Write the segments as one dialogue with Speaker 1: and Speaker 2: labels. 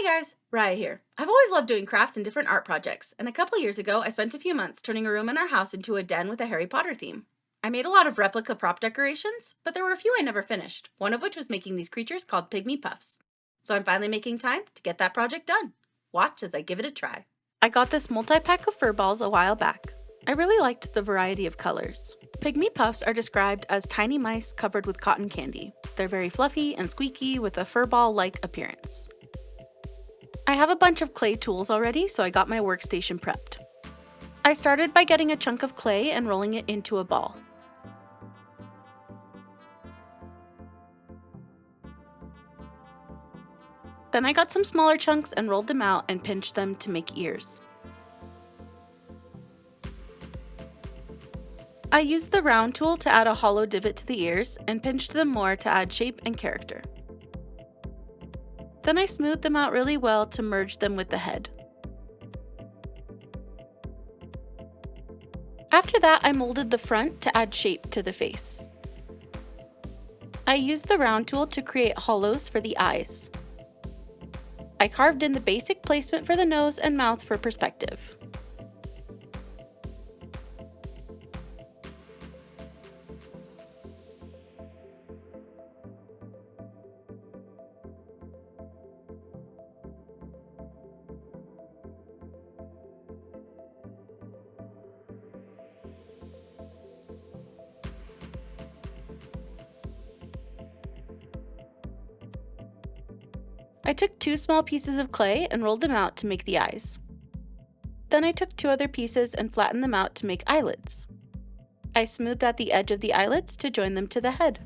Speaker 1: Hey guys, Raya here. I've always loved doing crafts and different art projects, and a couple years ago I spent a few months turning a room in our house into a den with a Harry Potter theme. I made a lot of replica prop decorations, but there were a few I never finished, one of which was making these creatures called Pygmy puffs. So I'm finally making time to get that project done. Watch as I give it a try. I got this multi-pack of fur balls a while back. I really liked the variety of colors. Pygmy puffs are described as tiny mice covered with cotton candy. They're very fluffy and squeaky with a fur ball-like appearance. I have a bunch of clay tools already, so I got my workstation prepped. I started by getting a chunk of clay and rolling it into a ball. Then I got some smaller chunks and rolled them out and pinched them to make ears. I used the round tool to add a hollow divot to the ears and pinched them more to add shape and character. Then I smoothed them out really well to merge them with the head. After that, I molded the front to add shape to the face. I used the round tool to create hollows for the eyes. I carved in the basic placement for the nose and mouth for perspective. I took 2 small pieces of clay and rolled them out to make the eyes. Then I took 2 other pieces and flattened them out to make eyelids. I smoothed out the edge of the eyelids to join them to the head.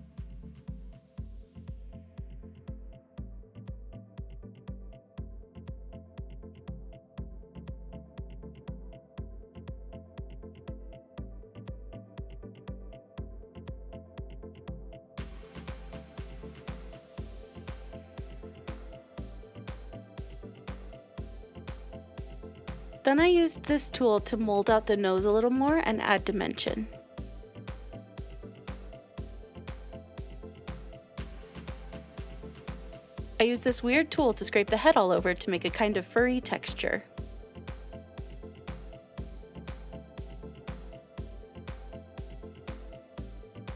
Speaker 1: Then I used this tool to mold out the nose a little more and add dimension. I used this weird tool to scrape the head all over to make a kind of furry texture.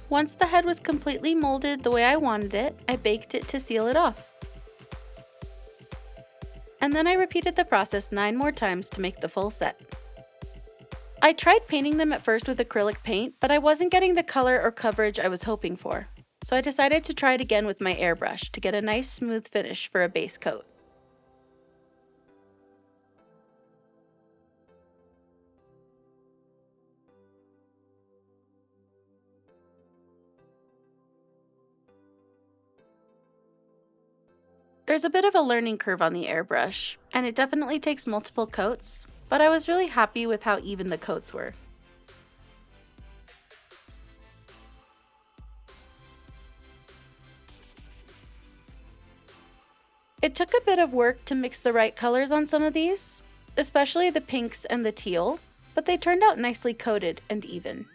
Speaker 1: Once the head was completely molded the way I wanted it, I baked it to seal it off. And then I repeated the process 9 more times to make the full set. I tried painting them at first with acrylic paint, but I wasn't getting the color or coverage I was hoping for, so I decided to try it again with my airbrush to get a nice smooth finish for a base coat. There's a bit of a learning curve on the airbrush, and it definitely takes multiple coats, but I was really happy with how even the coats were. It took a bit of work to mix the right colors on some of these, especially the pinks and the teal, but they turned out nicely coated and even.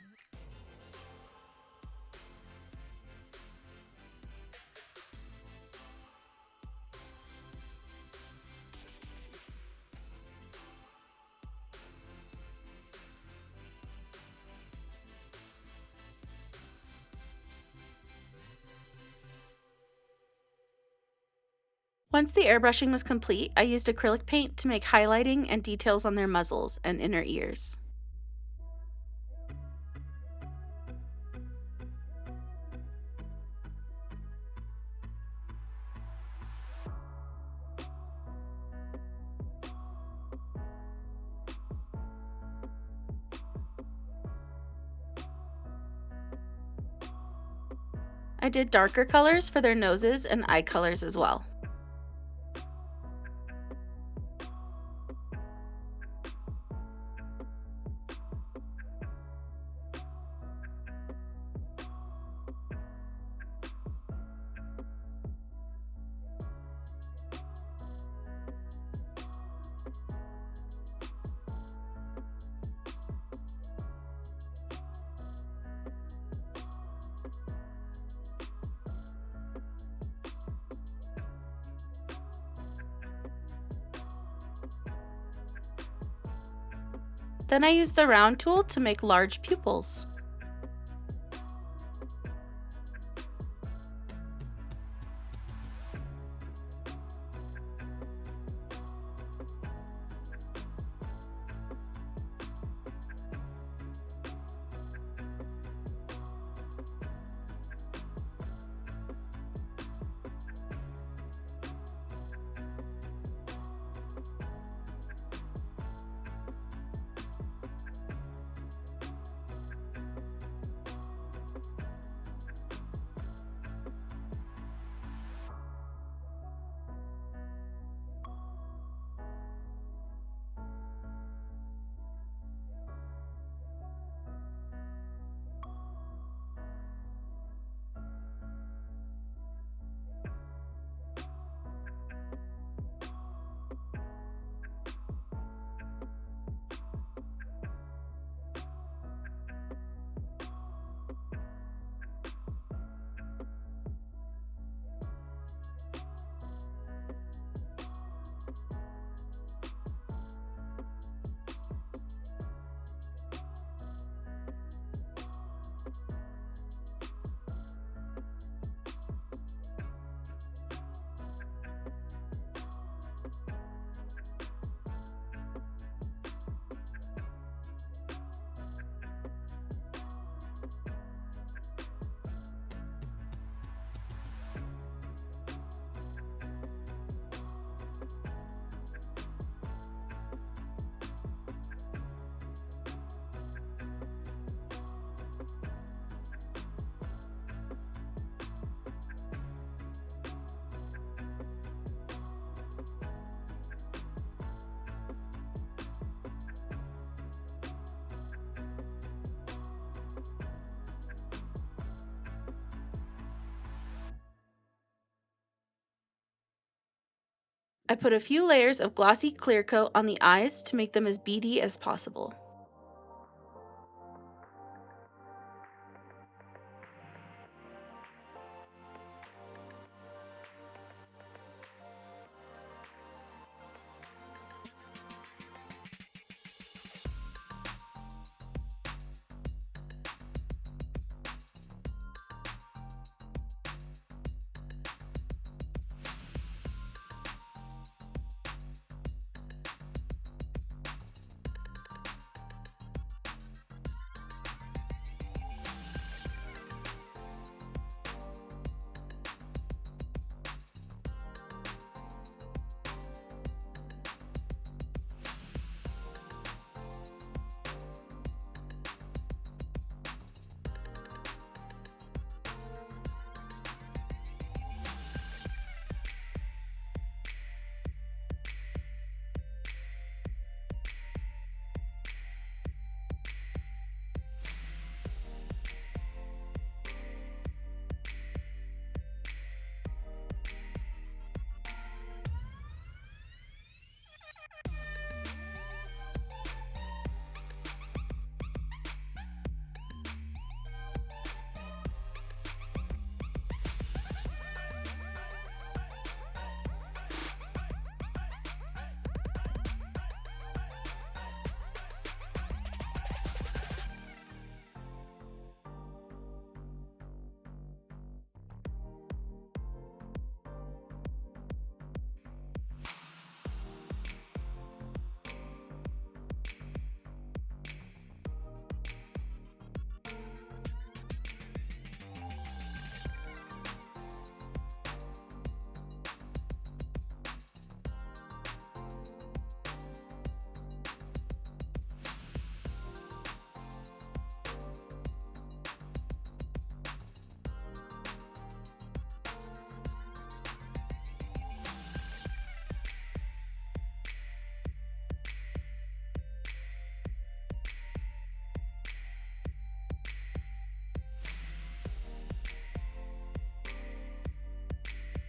Speaker 1: Once the airbrushing was complete, I used acrylic paint to make highlighting and details on their muzzles and inner ears. I did darker colors for their noses and eye colors as well. Then I use the round tool to make large pupils. I put a few layers of glossy clear coat on the eyes to make them as beady as possible.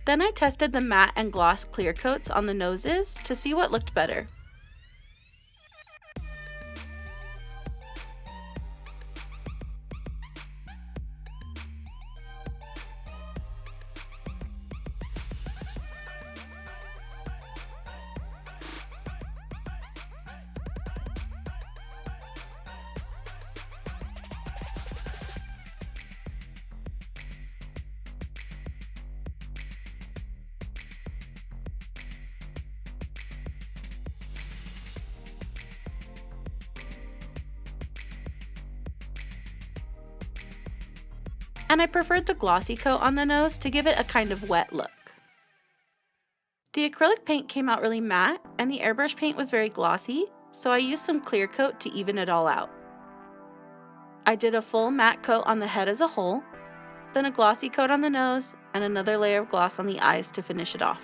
Speaker 1: Then I tested the matte and gloss clear coats on the noses to see what looked better. and I preferred the glossy coat on the nose to give it a kind of wet look. The acrylic paint came out really matte, and the airbrush paint was very glossy, so I used some clear coat to even it all out. I did a full matte coat on the head as a whole, then a glossy coat on the nose, and another layer of gloss on the eyes to finish it off.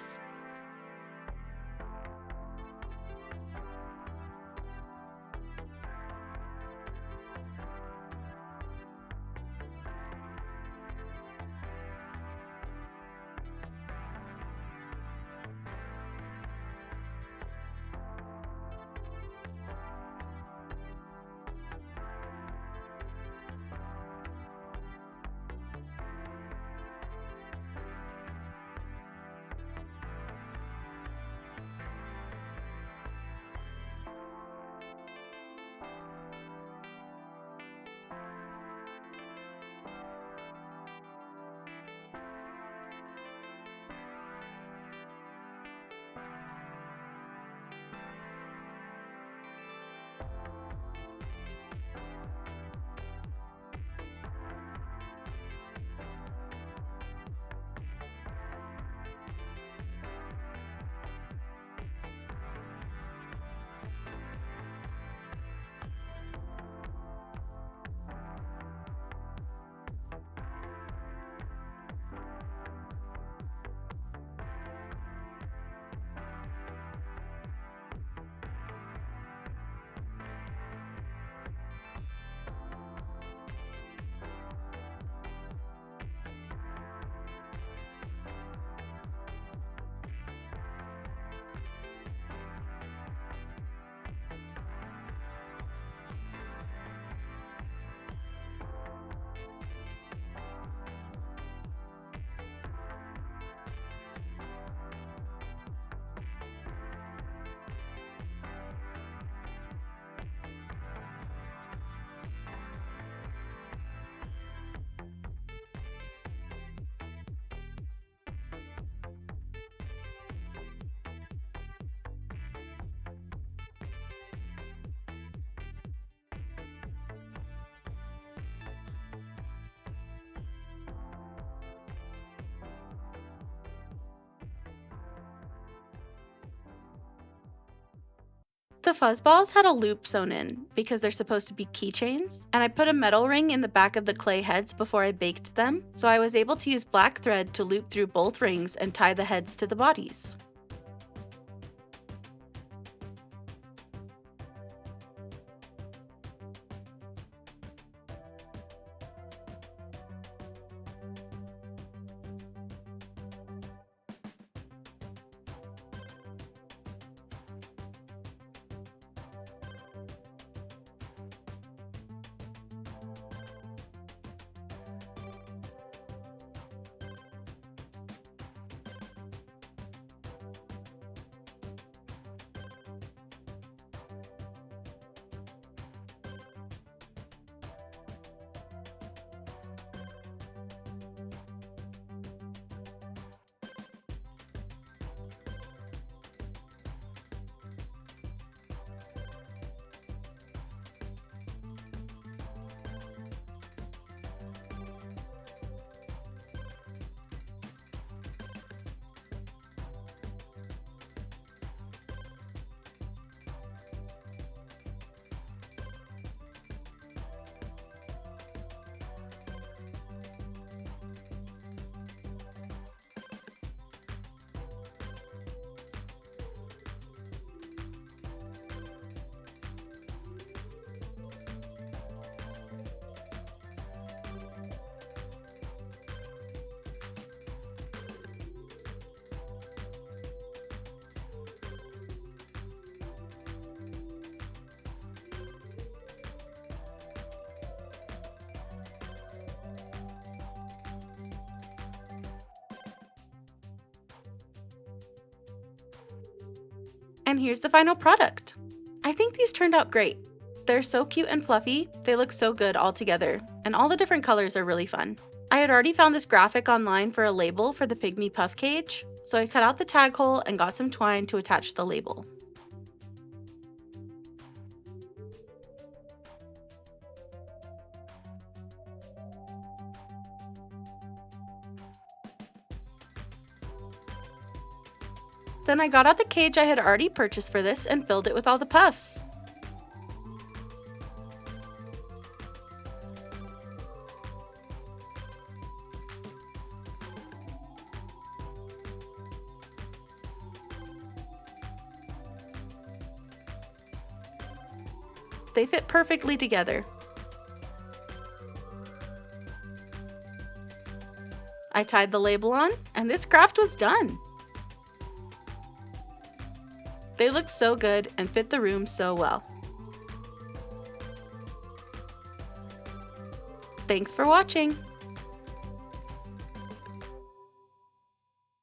Speaker 1: The fuzzballs had a loop sewn in because they're supposed to be keychains, and I put a metal ring in the back of the clay heads before I baked them, so I was able to use black thread to loop through both rings and tie the heads to the bodies. And here's the final product. I think these turned out great. They're so cute and fluffy, they look so good all together, and all the different colors are really fun. I had already found this graphic online for a label for the Pygmy puff cage, so I cut out the tag hole and got some twine to attach the label. Then I got out the cage I had already purchased for this and filled it with all the puffs. They fit perfectly together. I tied the label on, and this craft was done. They look so good and fit the room so well. Thanks for watching!